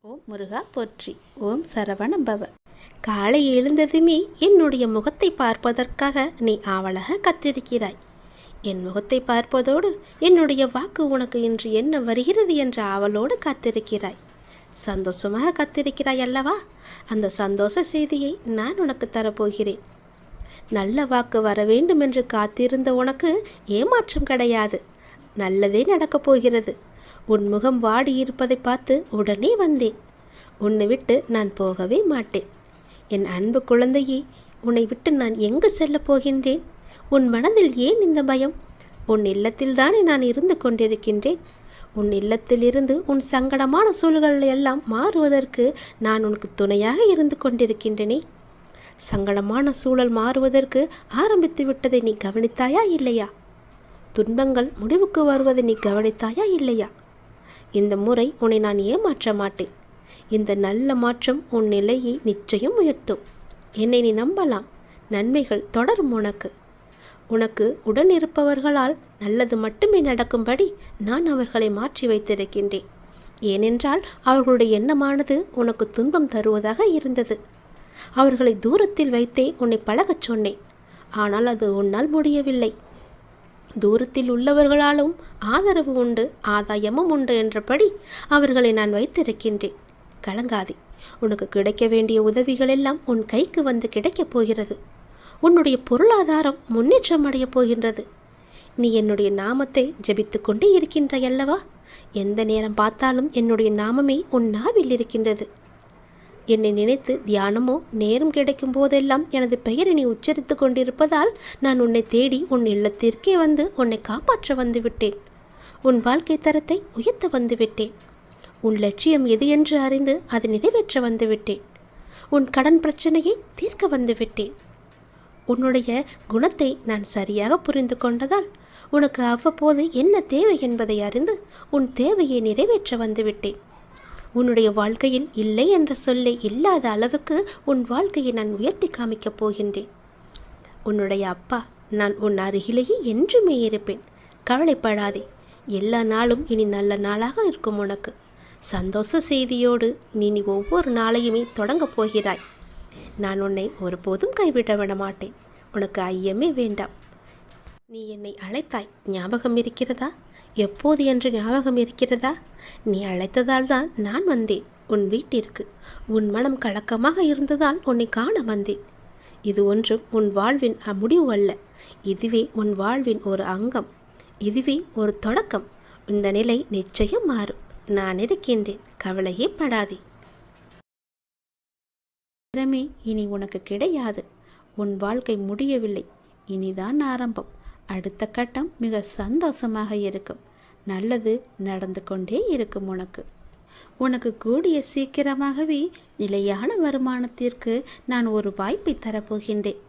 ஓம் முருகா போற்றி. ஓம் சரவண பவ. காலை எழுந்ததுமே என்னுடைய முகத்தை பார்ப்பதற்காக நீ ஆவலாக காத்திருக்கிறாய். என் முகத்தை பார்ப்பதோடு என்னுடைய வாக்கு உனக்கு இன்று என்ன வருகிறது என்ற ஆவலோடு காத்திருக்கிறாய். சந்தோஷமாக காத்திருக்கிறாய் அல்லவா? அந்த சந்தோஷ செய்தியை நான் உனக்கு தரப்போகிறேன். நல்ல வாக்கு வர வேண்டும் என்று காத்திருந்த உனக்கு ஏமாற்றம் கிடையாது. நல்லதே நடக்கப் போகிறது. உன் முகம் வாடி இருப்பதை பார்த்து உடனே வந்தேன். உன்னை விட்டு நான் போகவே மாட்டேன். என் அன்பு குழந்தையே, உன்னை விட்டு நான் எங்கு செல்லப் போகின்றேன்? உன் மனதில் ஏன் இந்த பயம்? உன் இல்லத்தில்தானே நான் இருந்து கொண்டிருக்கின்றேன். உன் இல்லத்திலிருந்து உன் சங்கடமான சூழல்கள் எல்லாம் மாறுவதற்கு நான் உனக்கு துணையாக இருந்து கொண்டிருக்கின்றேனே. சங்கடமான சூழல் மாறுவதற்கு ஆரம்பித்து விட்டதை நீ கவனித்தாயா இல்லையா? துன்பங்கள் முடிவுக்கு வருவதை நீ கவனித்தாயா இல்லையா? இந்த முறை உன்னை நான் ஏமாற்ற மாட்டேன். இந்த நல்ல மாற்றம் உன் நிலையை நிச்சயம் உயர்த்தும். என்னை நீ நம்பலாம். நன்மைகள் தொடரும். உனக்கு உடன் இருப்பவர்களால் நல்லது மட்டுமே நடக்கும்படி நான் அவர்களை மாற்றி வைத்திருக்கின்றேன். ஏனென்றால் அவர்களுடைய எண்ணமானது உனக்கு துன்பம் தருவதாக இருந்தது. அவர்களை தூரத்தில் வைத்தே உன்னை பழகச் சொன்னேன். ஆனால் அது உன்னால் முடியவில்லை. தூரத்தில் உள்ளவர்களாலும் ஆதரவு உண்டு, ஆதாயமும் உண்டு என்றபடி அவர்களை நான் வைத்திருக்கின்றேன். கலங்காதே. உனக்கு கிடைக்க வேண்டிய உதவிகள் எல்லாம் உன் கைக்கு வந்து கிடைக்கப் போகிறது. உன்னுடைய பொருளாதாரம் முன்னேற்றம் அடையப் போகின்றது. நீ என்னுடைய நாமத்தை ஜபித்து கொண்டே இருக்கின்றாய் அல்லவா? எந்த நேரம் பார்த்தாலும் என்னுடைய நாமமே உன் நாவில் இருக்கின்றது. என்னை நினைத்து தியானமோ நேரம் கிடைக்கும் போதெல்லாம் எனது பெயரை நீ உச்சரித்து கொண்டிருப்பதால் நான் உன்னை தேடி உன் இல்லத்திற்கே வந்து உன்னை காப்பாற்ற வந்துவிட்டேன். உன் வாழ்க்கை தரத்தை உயர்த்த வந்துவிட்டேன். உன் லட்சியம் எது என்று அறிந்து அதை நிறைவேற்ற வந்துவிட்டேன். உன் கடன் பிரச்சனையை தீர்க்க வந்துவிட்டேன். உன்னுடைய குணத்தை நான் சரியாக புரிந்து கொண்டதால் உனக்கு அவ்வப்போது என்ன தேவை என்பதை அறிந்து உன் தேவையை நிறைவேற்ற வந்துவிட்டேன். உன்னுடைய வாழ்க்கையில் இல்லை என்ற சொல்லை இல்லாத அளவுக்கு உன் வாழ்க்கையை நான் உயர்த்தி காமிக்கப் போகின்றேன். உன்னுடைய அப்பா நான் உன் அருகிலேயே என்றுமே இருப்பேன். கவலைப்படாதே. எல்லா நாளும் இனி நல்ல நாளாக இருக்கும். உனக்கு சந்தோஷ செய்தியோடு நீ ஒவ்வொரு நாளையுமே தொடங்கப் போகிறாய். நான் உன்னை ஒருபோதும் கைவிட விட மாட்டேன். உனக்கு ஐயமே வேண்டாம். நீ என்னை அழைத்தாய், ஞாபகம் இருக்கிறதா? எப்போது என்று ஞாபகம் இருக்கிறதா? நீ அழைத்ததால் தான் நான் வந்தேன் உன் வீட்டிற்கு. உன் மனம் கலக்கமாக இருந்ததால் உன்னை காண வந்தேன். இது ஒன்றும் உன் வாழ்வின் முடிவு அல்ல. இதுவே உன் வாழ்வின் ஒரு அங்கம். இதுவே ஒரு தொடக்கம். இந்த நிலை நிச்சயம் மாறும். நான் இருக்கின்றேன். கவலையே படாதே. நேரமே இனி உனக்கு கிடையாது. உன் வாழ்க்கை முடியவில்லை. இனிதான் ஆரம்பம். அடுத்த கட்டம் மிக சந்தோஷமாக இருக்கும். நல்லது நடந்து கொண்டே இருக்கும். உனக்கு கூடிய சீக்கிரமாகவே நிலையான வருமானத்திற்கு நான் ஒரு வாய்ப்பை தரப்போகின்றேன்.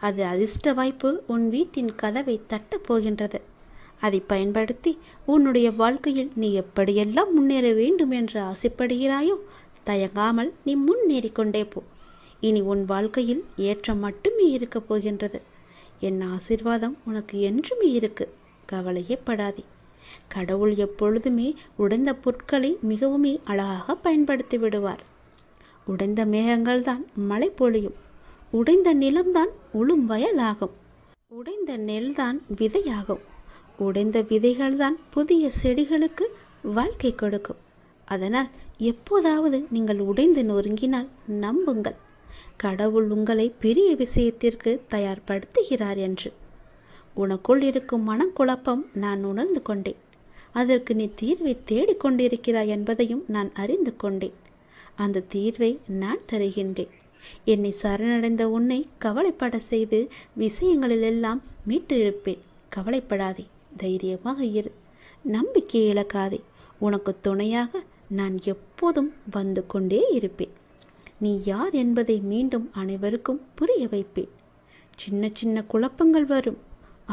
அது அதிர்ஷ்ட வாய்ப்பு உன் வீட்டின் கதவை தட்டப் போகின்றது. அதை பயன்படுத்தி உன்னுடைய வாழ்க்கையில் நீ எப்படியெல்லாம் முன்னேற வேண்டும் என்று ஆசைப்படுகிறாயோ தயங்காமல் நீ முன்னேறி கொண்டே போ. இனி உன் வாழ்க்கையில் ஏற்றம் மட்டுமே இருக்கப் போகின்றது. என் ஆசீர்வாதம் உனக்கு என்றுமே இருக்கு. கவலையே படாதே. கடவுள் எப்பொழுதுமே உடைந்த பொருட்களை மிகவுமே அழகாக பயன்படுத்தி விடுவார். உடைந்த மேகங்கள் தான் மழை பொழியும். உடைந்த நிலம்தான் உழும் வயலாகும். உடைந்த நெல்தான் விதையாகும். உடைந்த விதைகள் தான் புதிய செடிகளுக்கு வாழ்க்கை கொடுக்கும். அதனால் எப்போதாவது நீங்கள் உடைந்து நொறுங்கினால் நம்புங்கள், கடவுள் உங்களை பெரிய விஷயத்திற்கு தயார்படுத்துகிறார் என்று. உனக்குள் இருக்கும் மனக்குழப்பம் நான் உணர்ந்து கொண்டேன். அதற்கு நீ தீர்வை தேடிக்கொண்டிருக்கிறாய் என்பதையும் நான் அறிந்து கொண்டேன். அந்த தீர்வை நான் தருகின்றேன். என்னை சரணடைந்த உன்னை கவலைப்பட செய்து விஷயங்களிலெல்லாம் மீட்டு இழுப்பேன். கவலைப்படாதே. தைரியமாக இரு. நம்பிக்கை இழக்காதே. உனக்கு துணையாக நான் எப்போதும் வந்து கொண்டே இருப்பேன். நீ யார் என்பதை மீண்டும் அனைவருக்கும் புரிய வைப்பேன். சின்ன சின்ன குழப்பங்கள் வரும்.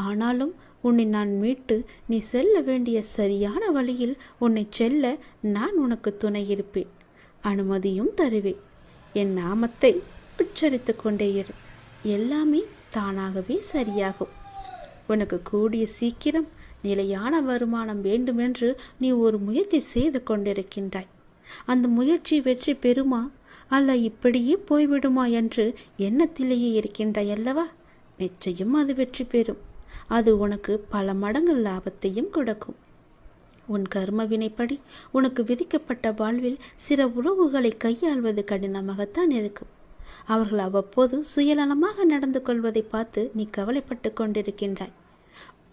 ஆனாலும் உன்னை நான் மீட்டு நீ செல்ல வேண்டிய சரியான வழியில் உன்னை செல்ல நான் உனக்கு துணை இருப்பேன். அனுமதியும் தருவேன். என் நாமத்தை உச்சரித்து கொண்டே இரு. எல்லாமே தானாகவே சரியாகும். உனக்கு கூடிய சீக்கிரம் நிலையான வருமானம் வேண்டுமென்று நீ ஒரு முயற்சி செய்து கொண்டிருக்கின்றாய். அந்த முயற்சி வெற்றி பெறுமா அல்ல இப்படியே போய்விடுமா என்று எண்ணத்திலேயே இருக்கின்றாய் அல்லவா? நிச்சயம் அது வெற்றி பெறும். அது உனக்கு பல மடங்கு லாபத்தையும் கொடுக்கும். உன் கர்ம வினைப்படி உனக்கு விதிக்கப்பட்ட வாழ்வில் சில உறவுகளை கையாள்வது கடினமாகத்தான் இருக்கும். அவர்கள் அவ்வப்போது சுயநலமாக நடந்து கொள்வதை பார்த்து நீ கவலைப்பட்டு கொண்டிருக்கின்றாய்.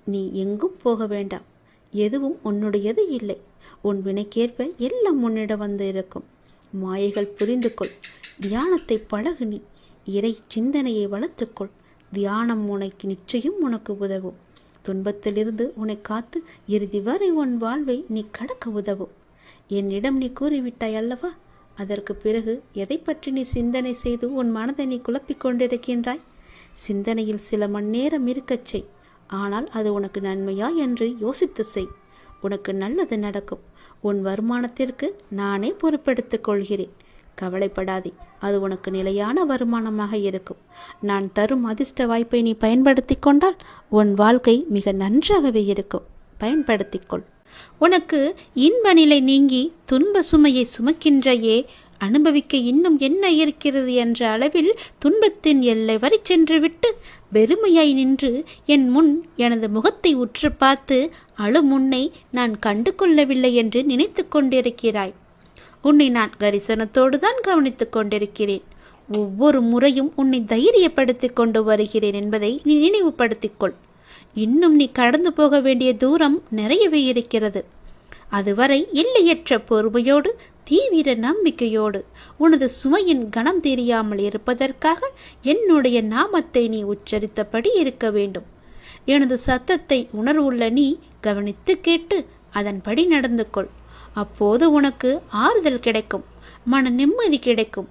நீ எங்கும் போக வேண்டாம். எதுவும் உன்னுடையது இல்லை. உன் வினைக்கேற்ப எல்லாம் உன்னிடம் வந்து இருக்கும். மாயைகள் புரிந்து கொள். தியானத்தை பழகு. நீ இறை சிந்தனையை வளர்த்துக்கொள். தியானம் உனக்கு நிச்சயம் உனக்கு உதவும். துன்பத்திலிருந்து உன்னை காத்து இறுதி வரை உன் வாழ்வை நீ கடக்க உதவும். என்னிடம் நீ கூறிவிட்டாய் அல்லவா? அதற்கு பிறகு எதை பற்றி நீ சிந்தனை செய்து உன் மனதை நீ குழப்பிக் கொண்டிருக்கின்றாய்? சிந்தனையில் சில மணி நேரம் இருக்கச் செய். ஆனால் அது உனக்கு நன்மையா என்று யோசித்து செய். உனக்கு நல்லது நடக்கும். உன் வருமானத்திற்கு நானே பொறுப்பெடுத்துக் கொள்கிறேன். கவலைப்படாதே. அது உனக்கு நிலையான வருமானமாக இருக்கும். நான் தரும் அதிர்ஷ்ட வாய்ப்பை நீ பயன்படுத்தி கொண்டால் உன் வாழ்க்கை மிக நன்றாகவே இருக்கும். பயன்படுத்திக்கொள். உனக்கு இன்ப நிலை நீங்கி துன்ப சுமையை சுமக்கின்றையே, அனுபவிக்க இன்னும் என்ன இருக்கிறது என்ற அளவில் துன்பத்தின் எல்லை வரை சென்றுவிட்டு வெறுமையாய் நின்று என் முன் எனது முகத்தை உற்று பார்த்து அழும் உன்னை நான் கண்டு கொள்ளவில்லை என்று நினைத்து கொண்டிருக்கிறாய். உன்னை நான் கரிசனத்தோடு தான் கவனித்துக் கொண்டிருக்கிறேன். ஒவ்வொரு முறையும் உன்னை தைரியப்படுத்திக் கொண்டு வருகிறேன் என்பதை நீ நினைவுபடுத்திக்கொள். இன்னும் நீ கடந்து போக வேண்டிய தூரம் நிறையவே இருக்கிறது. அதுவரை எல்லையற்ற பொறுமையோடு தீவிர நம்பிக்கையோடு உனது சுமையின் கணம் தெரியாமல் இருப்பதற்காக என்னுடைய நாமத்தை நீ உச்சரித்தபடி இருக்க வேண்டும். எனது சத்தத்தை உணர்வுள்ள நீ கவனித்து கேட்டு அதன்படி நடந்து கொள். அப்போது உனக்கு ஆறுதல் கிடைக்கும், மன நிம்மதி கிடைக்கும்.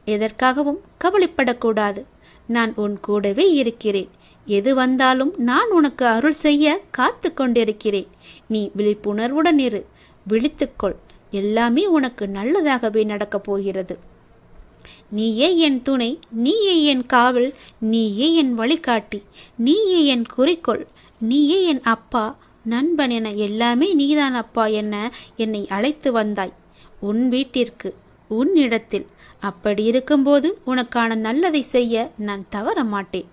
எதற்காகவும் கவலைப்படக்கூடாது. நான் உன் கூடவே இருக்கிறேன். எது வந்தாலும் நான் உனக்கு அருள் செய்ய காத்து கொண்டிருக்கிறேன். நீ விழிப்புணர்வுடன் இரு. விழித்துக்கொள். எல்லாமே உனக்கு நல்லதாகவே நடக்கப் போகிறது. நீயே என் துணை, நீயே என் காவல், நீயே என் வழிகாட்டி, நீயே என் குறிக்கோள், நீயே என் அப்பா, நண்பன் என எல்லாமே நீதான் அப்பா என என்னை அழைத்து வந்தாய் உன் வீட்டிற்கு, உன் இடத்தில். அப்படி இருக்கும்போது உனக்கான நல்லதை செய்ய நான் தவற மாட்டேன்.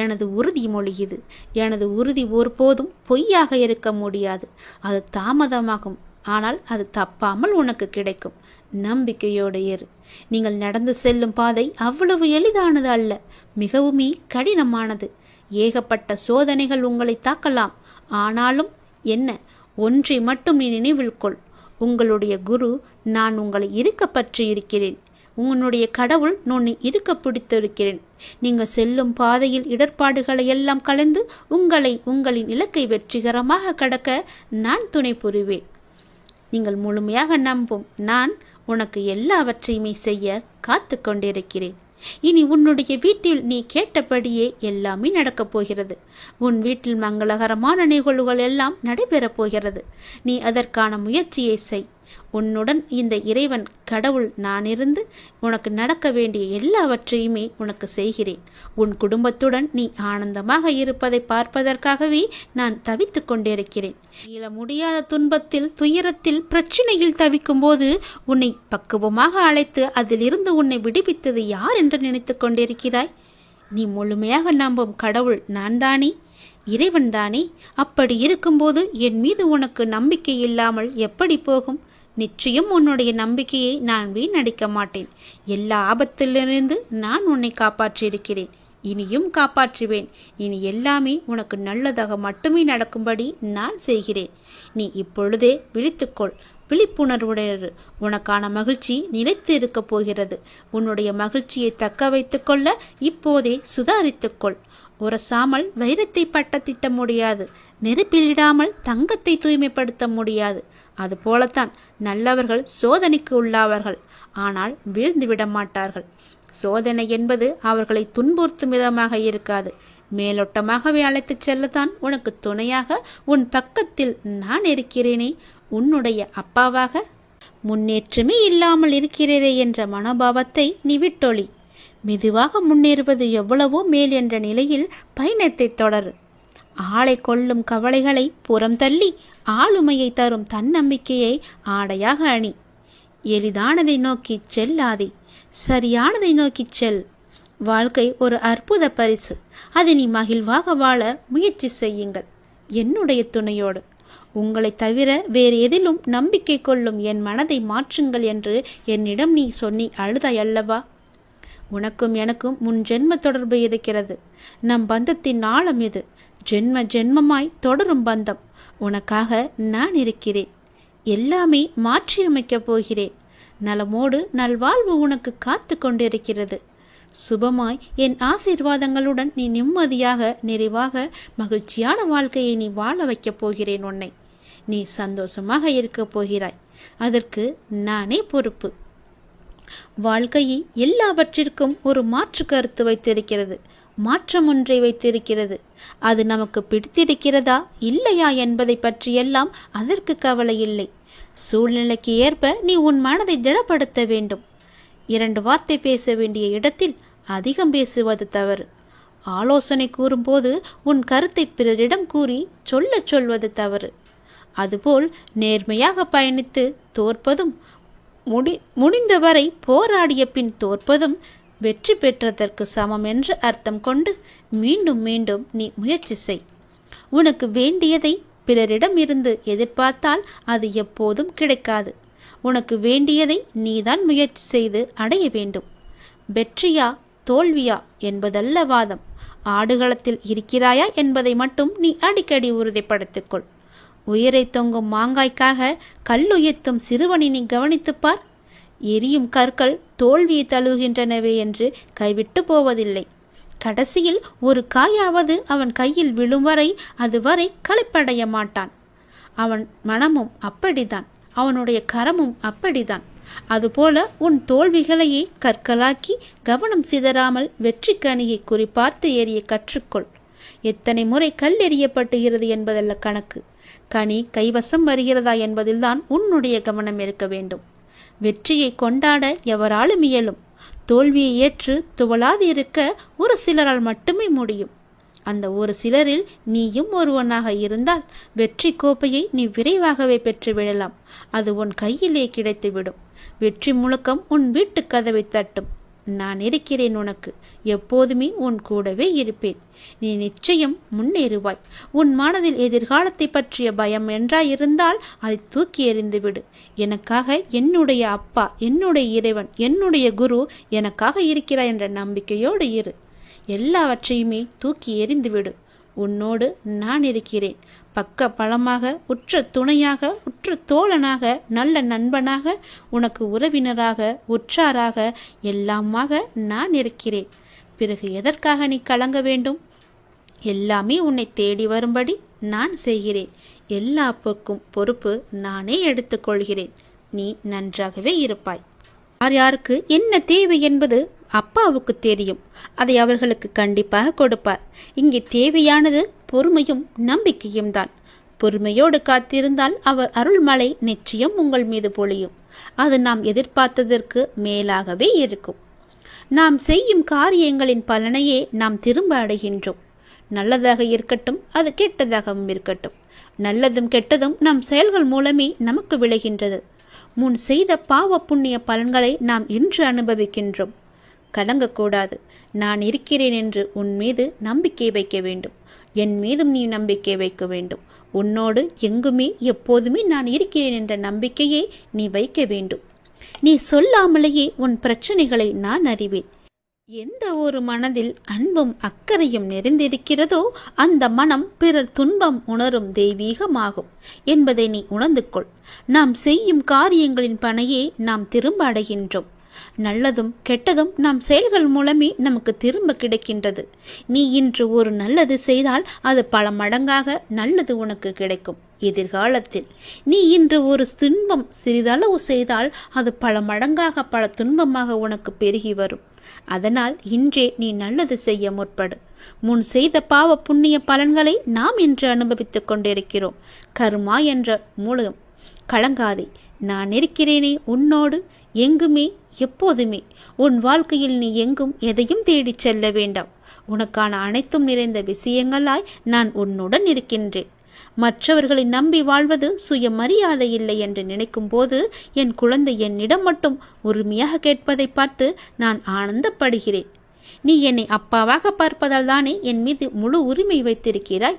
எனது உறுதிமொழி இது. எனது உறுதி ஒருபோதும் பொய்யாக இருக்க முடியாது. அது தாமதமாகும், ஆனால் அது தப்பாமல் உனக்கு கிடைக்கும். நம்பிக்கையோடு இரு. நீங்கள் நடந்து செல்லும் பாதை அவ்வளவு எளிதானது அல்ல, மிகவுமே கடினமானது. ஏகப்பட்ட சோதனைகள் உங்களை தாக்கலாம். ஆனாலும் என்ன, ஒன்றை மட்டும் நீ நினைவில் கொள். உங்களுடைய குரு நான் உங்களை இருக்க பற்றி இருக்கிறேன். உன்னுடைய கடவுள் உன்னை இருக்க பிடித்திருக்கிறேன். நீங்கள் செல்லும் பாதையில் இடர்பாடுகளை எல்லாம் கலந்து உங்களை உங்களின் இலக்கை வெற்றிகரமாக கடக்க நான் துணை புரிவேன். நீங்கள் முழுமையாக நம்பும் நான் உனக்கு எல்லாவற்றையுமே செய்ய காத்து கொண்டிருக்கிறேன். இனி உன்னுடைய வீட்டில் நீ கேட்டபடியே எல்லாமே நடக்கப் போகிறது. உன் வீட்டில் மங்களகரமான நிகழ்வுகள் எல்லாம் நடைபெறப் போகிறது. நீ அதற்கான முயற்சியை செய். உன்னுடன் இந்த இறைவன் கடவுள் நான் இருந்து உனக்கு நடக்க வேண்டிய எல்லாவற்றையுமே உனக்கு செய்கிறேன். உன் குடும்பத்துடன் நீ ஆனந்தமாக இருப்பதை பார்ப்பதற்காகவே நான் தவித்து கொண்டிருக்கிறேன். மீள முடியாத துன்பத்தில், துயரத்தில், பிரச்சனையில் தவிக்கும் போது உன்னை பக்குவமாக அழைத்து அதிலிருந்து உன்னை விடுவித்தது யார் என்று நினைத்து கொண்டிருக்கிறாய்? நீ முழுமையாக நம்பும் கடவுள் நான் தானே, இறைவன் தானே. அப்படி இருக்கும்போது என் மீது உனக்கு நம்பிக்கை இல்லாமல் எப்படி போகும்? நிச்சயம் உன்னுடைய நம்பிக்கையை நான் வீணடிக்க மாட்டேன். எல்லா ஆபத்திலிருந்து நான் உன்னை காப்பாற்றியிருக்கிறேன். இனியும் காப்பாற்றுவேன். இனி எல்லாமே உனக்கு நல்லதாக மட்டுமே நடக்கும்படி நான் செய்கிறேன். நீ இப்பொழுதே விழித்துக்கொள். விழிப்புணர்வுடைய உனக்கான மகிழ்ச்சி நிலைத்து இருக்க போகிறது. உன்னுடைய மகிழ்ச்சியை தக்க வைத்துக் கொள்ள இப்போதே சுதாரித்துக்கொள். உரசாமல் வைரத்தை பட்ட திட்ட முடியாது. நெருப்பிலிடாமல் தங்கத்தை தூய்மைப்படுத்த முடியாது. அதுபோலத்தான் நல்லவர்கள் சோதனைக்கு உள்ளாவார்கள், ஆனால் வீழ்ந்து விட மாட்டார்கள். சோதனை என்பது அவர்களை துன்புறுத்தும் விதமாக இருக்காது. மேலோட்டமாகவே அழைத்துச் செல்லத்தான் உனக்கு துணையாக உன் பக்கத்தில் நான் இருக்கிறேனே, உன்னுடைய அப்பாவாக. முன்னேற்றமே இல்லாமல் இருக்கிறதே என்ற மனோபாவத்தை நீ விட்டொழி. மெதுவாக முன்னேறுவது எவ்வளவோ மேல் என்ற நிலையில் பயணத்தை தொடரு. ஆளை கொள்ளும் கவலைகளை புறம் தள்ளி ஆளுமையை தரும் தன்னம்பிக்கையை ஆடையாக அணி. எளிதானதை நோக்கி செல்லாதே, சரியானதை நோக்கி செல். வாழ்க்கை ஒரு அற்புத பரிசு. அதை நீ மகிழ்வாக வாழ முயற்சி செய்யுங்கள். என்னுடைய துணையோடு. உங்களை தவிர வேறு எதிலும் நம்பிக்கை கொள்ளும் என் மனதை மாற்றுங்கள் என்று என்னிடம் நீ சொன்னி அழுதாய் அல்லவா? உனக்கும் எனக்கும் முன் ஜென்ம தொடர்பு இருக்கிறது. நம் பந்தத்தின் ஆழம் இது. ஜென்ம ஜென்மமாய் தொடரும் பந்தம். உனக்காக நான் இருக்கிறேன். எல்லாமே மாற்றியமைக்கப் போகிறேன். நலமோடு நல்வாழ்வு உனக்கு காத்து கொண்டிருக்கிறது. சுபமாய் என் ஆசீர்வாதங்களுடன் நீ நிம்மதியாக, நிறைவாக, மகிழ்ச்சியான வாழ்க்கையை நீ வாழ வைக்கப் போகிறேன். உன்னை நீ சந்தோஷமாக இருக்கப் போகிறாய். அதற்கு நானே பொறுப்பு. வாழ்க்கையை எல்லாவற்றிற்கும் ஒரு மாற்று கருத்து வைத்திருக்கிறது. மாற்றம் ஒன்றை வைத்திருக்கிறது. அது நமக்கு பிடித்திருக்கிறதா இல்லையா என்பதை பற்றியெல்லாம் அதற்கு கவலை இல்லை. சூழ்நிலைக்கு ஏற்ப நீ உன் மனதை திடப்படுத்த வேண்டும். 2 வார்த்தை பேச வேண்டிய இடத்தில் அதிகம் பேசுவது தவறு. ஆலோசனை கூறும்போது உன் கருத்தை பிறரிடம் கூறி சொல்வது தவறு. அதுபோல் நேர்மையாக பயணித்து தோற்பதும், முடிந்தவரை போராடிய பின் தோற்பதும் வெற்றி பெற்றதற்கு சமம் என்று அர்த்தம் கொண்டு மீண்டும் மீண்டும் நீ முயற்சி செய். உனக்கு வேண்டியதை பிறரிடம் இருந்து எதிர்பார்த்தால் அது எப்போதும் கிடைக்காது. உனக்கு வேண்டியதை நீதான் முயற்சி செய்து அடைய வேண்டும். வெற்றியா தோல்வியா என்பதல்ல வாதம். ஆடுகளத்தில் இருக்கிறாயா என்பதை மட்டும் நீ அடிக்கடி உறுதிப்படுத்திக்கொள். உயிரை தொங்கும் மாங்காய்க்காக கல்லுயர்த்தும் சிறுவனை நீ கவனித்துப்பார். எரியும் கற்கள் தோல்வியை தழுவுகின்றனவே என்று கைவிட்டு போவதில்லை. கடைசியில் ஒரு காயாவது அவன் கையில் விழும் வரை அதுவரை களைப்படைய மாட்டான். அவன் மனமும் அப்படித்தான், அவனுடைய கரமும் அப்படித்தான். அதுபோல உன் தோல்விகளையே கற்களாக்கி கவனம் சிதறாமல் வெற்றி கனியை குறிப்பார்த்து எறிய கற்றுக்கொள். எத்தனை முறை கல் எறியப்பட்டுகிறது என்பதல்ல கணக்கு. கனி கைவசம் வருகிறதா என்பதில்தான் உன்னுடைய கவனம் இருக்க வேண்டும். வெற்றியை கொண்டாட எவராலும் இயலும். தோல்வியை ஏற்று துவளாது இருக்க ஒரு சிலரால் மட்டுமே முடியும். அந்த ஒரு சிலரில் நீயும் ஒருவனாக இருந்தால் வெற்றி கோப்பையை நீ விரைவாகவே பெற்றுவிடலாம். அது உன் கையிலே கிடைத்துவிடும். வெற்றி முழக்கம் உன் வீட்டு கதவை தட்டும். நான் இருக்கிறேன் உனக்கு. எப்போதுமே உன் கூடவே இருப்பேன். நீ நிச்சயம் முன்னேறுவாய். உன் மனதில் எதிர்காலத்தை பற்றிய பயம் என்றாயிருந்தால் அதை தூக்கி எறிந்துவிடு. எனக்காக என்னுடைய அப்பா, என்னுடைய இறைவன், என்னுடைய குரு எனக்காக இருக்கிறார் என்ற நம்பிக்கையோடு இரு. எல்லாவற்றையுமே தூக்கி எறிந்துவிடு. உன்னோடு நான் இருக்கிறேன். பக்க பலமாக, உற்ற துணையாக, உற்ற தோழனாக, நல்ல நண்பனாக, உனக்கு உறவினராக, உற்றாராக, எல்லாமாக நான் இருக்கிறேன். பிறகு எதற்காக நீ கலங்க வேண்டும்? எல்லாமே உன்னை தேடி வரும்படி நான் செய்கிறேன். எல்லா பொறுப்பு நானே எடுத்துக்கொள்கிறேன். நீ நன்றாகவே இருப்பாய். யார் யாருக்கு என்ன தேவை என்பது அப்பாவுக்கு தெரியும். அதை அவர்களுக்கு கண்டிப்பாக கொடுப்பார். இங்கே தேவையானது பொறுமையும் நம்பிக்கையும் தான். பொறுமையோடு காத்திருந்தால் அவர் அருள்மழை நிச்சயம் உங்கள் மீது பொழியும். அது நாம் எதிர்பார்த்ததற்கு மேலாகவே இருக்கும். நாம் செய்யும் காரியங்களின் பலனையே நாம் திரும்ப அடைகின்றோம். நல்லதாக இருக்கட்டும், அது கெட்டதாகவும் இருக்கட்டும். நல்லதும் கெட்டதும் நம் செயல்கள் மூலமே நமக்கு விளைகின்றது. முன் செய்த பாவ புண்ணிய பலன்களை நாம் இன்று அனுபவிக்கின்றோம். கலங்கக்கூடாது. நான் இருக்கிறேன் என்று உன் மீது நம்பிக்கை வைக்க வேண்டும். என் மீதும் நீ நம்பிக்கை வைக்க வேண்டும். உன்னோடு எங்குமே எப்போதுமே நான் இருக்கிறேன் என்ற நம்பிக்கையை நீ வைக்க வேண்டும். நீ சொல்லாமலேயே உன் பிரச்சனைகளை நான் அறிவேன். எந்த ஒரு மனதில் அன்பும் அக்கறையும் நிறைந்திருக்கிறதோ அந்த மனம் பிறர் துன்பம் உணரும் தெய்வீகமாகும் என்பதை நீ உணர்ந்து கொள். நாம் செய்யும் காரியங்களின் பணையே நாம் திரும்ப அடைகின்றோம். நல்லதும் கெட்டதும் நம் செயல்கள் மூலமே நமக்கு திரும்ப கிடைக்கின்றது. நீ இன்று ஒரு நல்லது செய்தால் அது பல மடங்காக நல்லது உனக்கு கிடைக்கும் எதிர்காலத்தில். நீ இன்று ஒரு துன்பம் சிறிதளவு செய்தால் அது பல மடங்காக பல துன்பமாக உனக்கு பெருகி வரும். அதனால் இன்றே நீ நல்லது செய்ய முற்படு. முன் செய்த பாவ புண்ணிய பலன்களை நாம் இன்று அனுபவித்துக் கொண்டிருக்கிறோம். கர்மா என்ற மூலம் கலங்காதே. நான் இருக்கிறேனே உன்னோடு, எங்குமே எப்போதுமே. உன் வாழ்க்கையில் நீ எங்கும் எதையும் தேடிச் செல்ல வேண்டாம். உனக்கான அனைத்தும் நிறைந்த விஷயங்களாய் நான் உன்னுடன் இருக்கின்றேன். மற்றவர்களை நம்பி வாழ்வது சுயமரியாதை இல்லை என்று நினைக்கும் போது என் குழந்தை என்னிடம் மட்டும் உரிமையாக கேட்பதை பார்த்து நான் ஆனந்தப்படுகிறேன். நீ என்னை அப்பாவாக பார்ப்பதால் தானே என் மீது முழு உரிமை வைத்திருக்கிறாய்.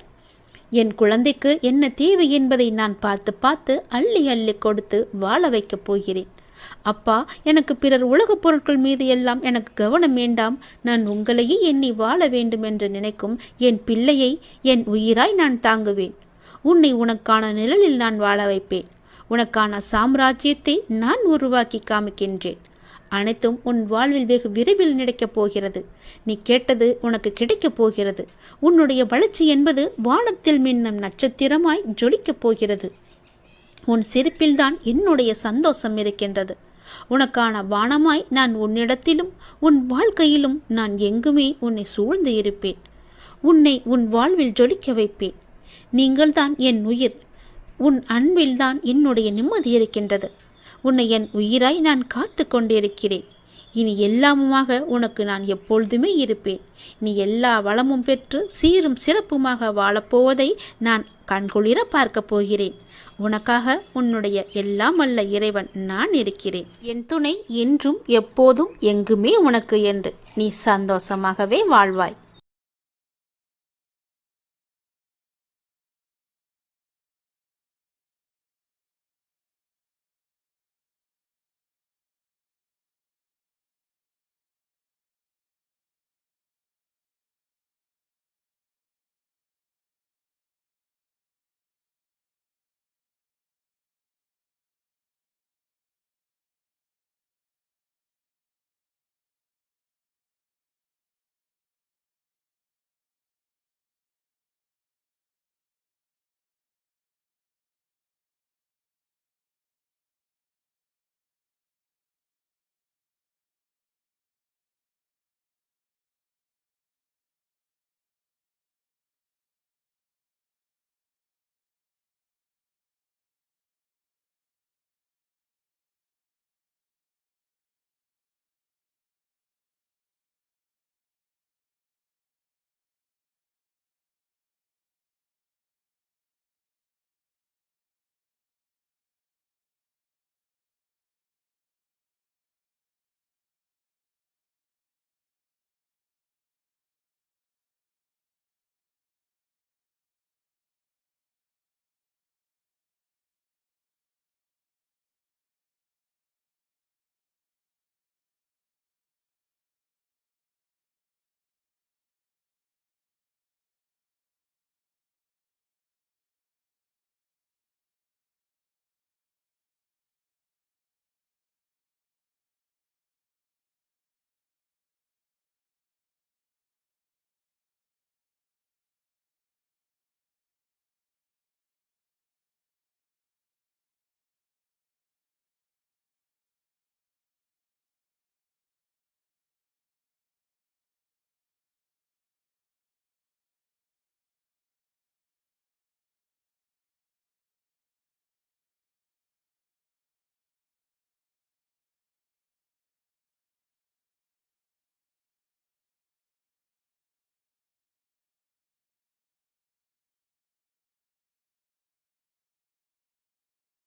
என் குழந்தைக்கு என்ன தேவை என்பதை நான் பார்த்து பார்த்து அள்ளி அள்ளி கொடுத்து வாழ வைக்கப் போகிறேன். அப்பா, எனக்கு பிறர் உலகப் பொருட்கள் மீது எல்லாம் எனக்கு கவனம் வேண்டாம். நான் உங்களையே எண்ணி வாழ வேண்டும் என்று நினைக்கும் என் பிள்ளையை என் உயிராய் நான் தாங்குவேன். உன்னை உனக்கான நிழலில் நான் வாழ வைப்பேன். உனக்கான சாம்ராஜ்யத்தை நான் உருவாக்கி காமிக்கின்றேன். அனைத்தும் உன் வாழ்வில் வெகு விரைவில் நடக்கப் போகிறது. நீ கேட்டது உனக்கு கிடைக்கப் போகிறது. உன்னுடைய வளர்ச்சி என்பது வானத்தில் மின்னும் நட்சத்திரமாய் ஜொலிக்கப் போகிறது. உன் சிரிப்பில்தான் என்னுடைய சந்தோஷம் இருக்கின்றது. உனக்கான வானமாய் நான் உன்னிடத்திலும் உன் வாழ்க்கையிலும் நான் எங்குமே உன்னை சூழ்ந்து இருப்பேன். உன்னை உன் வாழ்வில் ஜொலிக்க வைப்பேன். நீங்கள்தான் என் உயிர். உன் அன்பில்தான் என்னுடைய நிம்மதி இருக்கின்றது. உன்னை என் உயிராய் நான் காத்து கொண்டிருக்கிறேன். இனி எல்லாமுமாக உனக்கு நான் எப்பொழுதுமே இருப்பேன். நீ எல்லா வளமும் பெற்று சீரும் சிறப்புமாக வாழப்போவதை நான் கண்குளிர பார்க்க போகிறேன். உனக்காக உன்னுடைய எல்லாம் வல்ல இறைவன் நான் இருக்கிறேன். என் துணை என்றும் எப்போதும் எங்குமே உனக்கு என்று நீ சந்தோஷமாகவே வாழ்வாய்.